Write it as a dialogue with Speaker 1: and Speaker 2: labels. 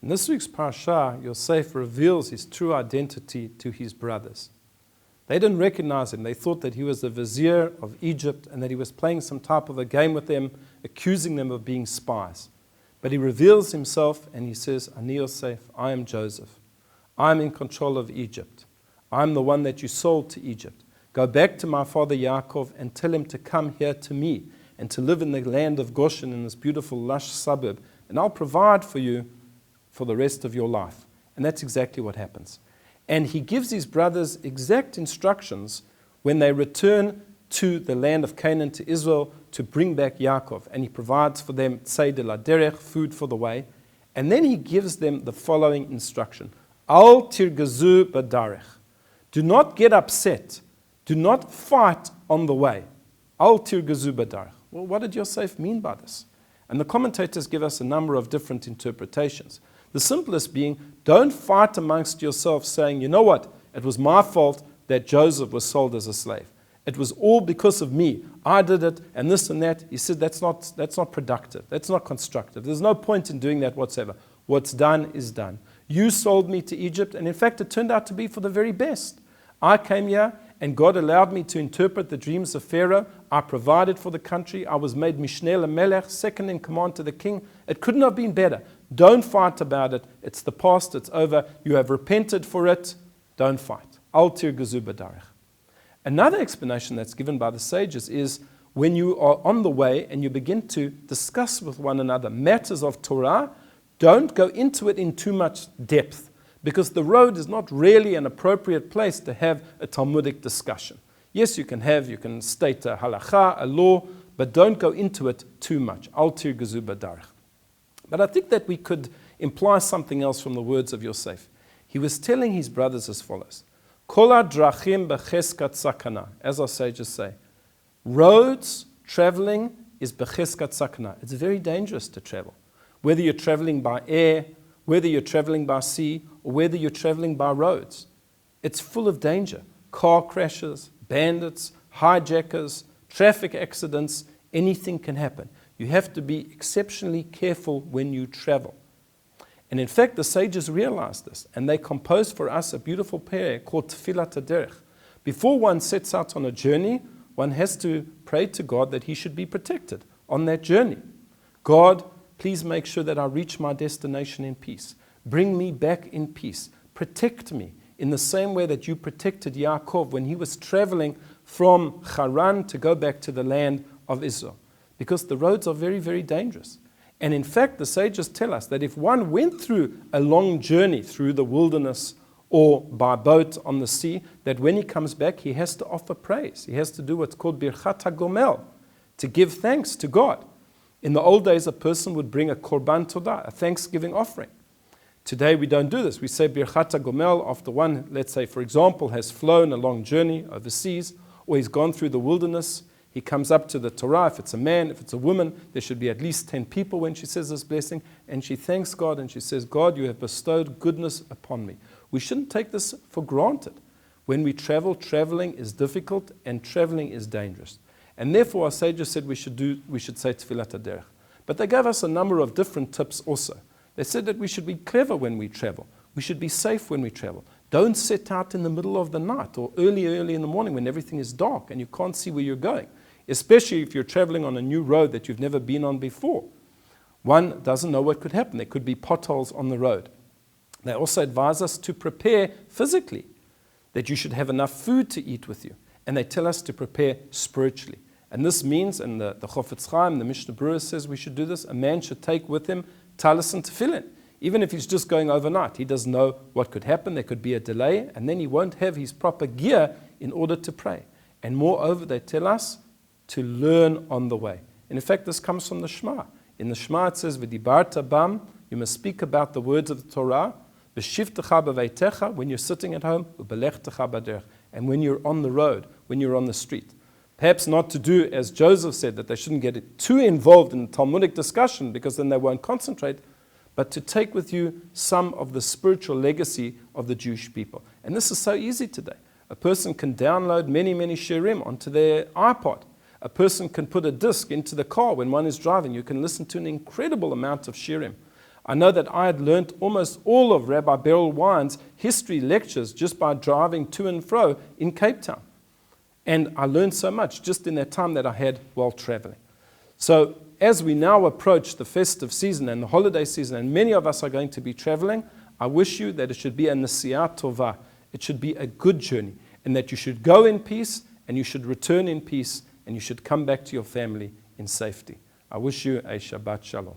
Speaker 1: In this week's parasha, Yosef reveals his true identity to his brothers. They didn't recognize him. They thought that he was the vizier of Egypt and that he was playing some type of a game with them, accusing them of being spies. But he reveals himself and he says, Ani Yosef, I am Joseph. I am in control of Egypt. I am the one that you sold to Egypt. Go back to my father Yaakov and tell him to come here to me and to live in the land of Goshen in this beautiful lush suburb. And I'll provide for you for the rest of your life. And that's exactly what happens. And he gives his brothers exact instructions when they return to the land of Canaan, to Israel, to bring back Yaakov. And he provides for them tzei de la derech, food for the way. And then he gives them the following instruction. Al tirgazu badarech. Do not get upset. Do not fight on the way. Al tirgazu badarech. Well, what did Yosef mean by this? And the commentators give us a number of different interpretations. The simplest being, don't fight amongst yourselves saying, you know what, it was my fault that Joseph was sold as a slave. It was all because of me. I did it, and this and that. He said that's not productive. That's not constructive. There's no point in doing that whatsoever. What's done is done. You sold me to Egypt, and in fact, it turned out to be for the very best. I came here, and God allowed me to interpret the dreams of Pharaoh. I provided for the country. I was made Mishneh LeMelech, second in command to the king. It couldn't have been better. Don't fight about it. It's the past. It's over. You have repented for it. Don't fight. Al tirgazu badarech. Another explanation that's given by the sages is when you are on the way and you begin to discuss with one another matters of Torah, don't go into it in too much depth, because the road is not really an appropriate place to have a Talmudic discussion. Yes, you can state a halacha, a law, but don't go into it too much. Al tirgazu badarech. But I think that we could imply something else from the words of Yosef. He was telling his brothers as follows. Kol hadrachim becheskat sakana. As our sages say, roads, traveling is becheskat sakana. It's very dangerous to travel. Whether you're traveling by air, whether you're traveling by sea, or whether you're traveling by roads. It's full of danger. Car crashes, bandits, hijackers, traffic accidents, anything can happen. You have to be exceptionally careful when you travel. And in fact, the sages realized this, and they composed for us a beautiful prayer called Tfilat HaDerech. Before one sets out on a journey, one has to pray to God that he should be protected on that journey. God, please make sure that I reach my destination in peace. Bring me back in peace. Protect me in the same way that you protected Yaakov when he was traveling from Haran to go back to the land of Israel. Because the roads are very, very dangerous. And in fact, the sages tell us that if one went through a long journey through the wilderness or by boat on the sea, that when he comes back, he has to offer praise. He has to do what's called birchat hagomel, to give thanks to God. In the old days, a person would bring a korban todah, a thanksgiving offering. Today, we don't do this. We say birchat hagomel after one, let's say, for example, has flown a long journey overseas, or he's gone through the wilderness. He comes up to the Torah. If it's a man, if it's a woman, there should be at least 10 people when she says this blessing. And she thanks God and she says, God, you have bestowed goodness upon me. We shouldn't take this for granted. When we travel, traveling is difficult and traveling is dangerous. And therefore our sages said we should say Tfilat HaDerech. But they gave us a number of different tips also. They said that we should be clever when we travel. We should be safe when we travel. Don't set out in the middle of the night or early in the morning when everything is dark and you can't see where you're going. Especially if you're traveling on a new road that you've never been on before. One doesn't know what could happen. There could be potholes on the road. They also advise us to prepare physically, that you should have enough food to eat with you. And they tell us to prepare spiritually. And this means, and the Chofetz Chaim, the Mishnah Berurah says we should do this, a man should take with him talis and tefillin. Even if he's just going overnight, he doesn't know what could happen. There could be a delay, and then he won't have his proper gear in order to pray. And moreover, they tell us to learn on the way. And in fact, this comes from the Shema. In the Shema it says, V'dibarta bam, you must speak about the words of the Torah, V'shivtecha b'veitecha, when you're sitting at home, U'belechtecha b'derech, and when you're on the road, when you're on the street. Perhaps not to do, as Joseph said, that they shouldn't get too involved in the Talmudic discussion, because then they won't concentrate, but to take with you some of the spiritual legacy of the Jewish people. And this is so easy today. A person can download many, many shirim onto their iPod. A person can put a disc into the car when one is driving. You can listen to an incredible amount of shirim. I know that I had learnt almost all of Rabbi Beryl Wine's history lectures just by driving to and fro in Cape Town. And I learned so much just in that time that I had while traveling. So as we now approach the festive season and the holiday season, and many of us are going to be traveling, I wish you that it should be a Nesiyah Tovah. It should be a good journey, and that you should go in peace, and you should return in peace, and you should come back to your family in safety. I wish you a Shabbat Shalom.